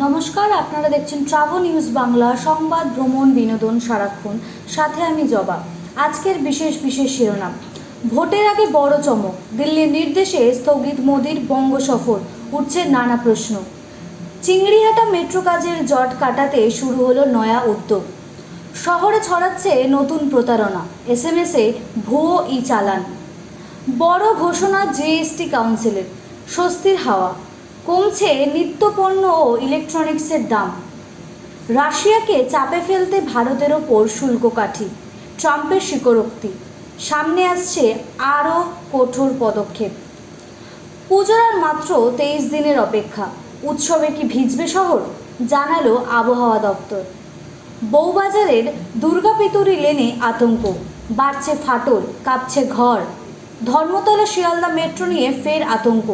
নমস্কার, আপনারা দেখছেন ট্রাভেল নিউজ বাংলা, সংবাদ, ভ্রমণ, বিনোদন সারাক্ষণ। সাথে আমি জবা। আজকের বিশেষ শিরোনাম। ভোটের আগে বড় চমক, দিল্লির নির্দেশে স্থগিত মোদির বঙ্গ সফর, উঠছে নানা প্রশ্ন। চিংড়িহাটা মেট্রো কাজের জট কাটাতে শুরু হলো নয়া উদ্যোগ। শহরে ছড়াচ্ছে নতুন প্রতারণা, এসএমএসে ভুয়ো চালান। বড় ঘোষণা জিএসটি কাউন্সিলের, স্বস্তির হাওয়া। কমছে নিত্যপণ্য ও ইলেকট্রনিক্সের দাম। রাশিয়াকে চাপে ফেলতে ভারতের ওপর শুল্ক কাঠি, ট্রাম্পের স্বীকারোক্তি। সামনে আসছে আরও কঠোর পদক্ষেপ। পুজোর আর মাত্র 23 দিনের অপেক্ষা। উৎসবে কি ভিজবে শহর, জানালো আবহাওয়া দপ্তর। বউবাজারের দুর্গাপিতুরি লেনে আতঙ্ক, বাড়ছে ফাটল, কাঁপছে ঘর। ধর্মতলা শিয়ালদা মেট্রো নিয়ে ফের আতঙ্ক।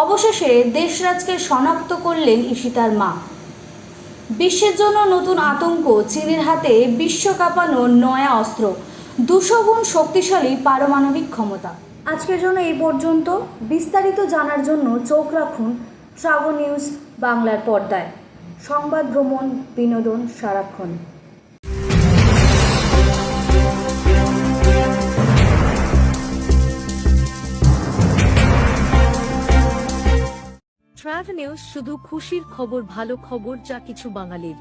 অবশেষে দেশরাজকে শনাক্ত করলেন ঈশিতার মা। বিশ্বের জন্য নতুন আতঙ্ক, চীনের হাতে বিশ্ব কাঁপানো নয়া অস্ত্র, 200 গুণ শক্তিশালী পারমাণবিক ক্ষমতা। আজকের জন্য এই পর্যন্ত। বিস্তারিত জানার জন্য চোখ রাখুন ট্রাভেল নিউজ বাংলার পর্দায়। সংবাদ, ভ্রমণ, বিনোদন সারাক্ষণ। ট্রাভেল নিউজ, শুধু খুশির খবর, ভালো খবর, যা কিছু বাঙালির।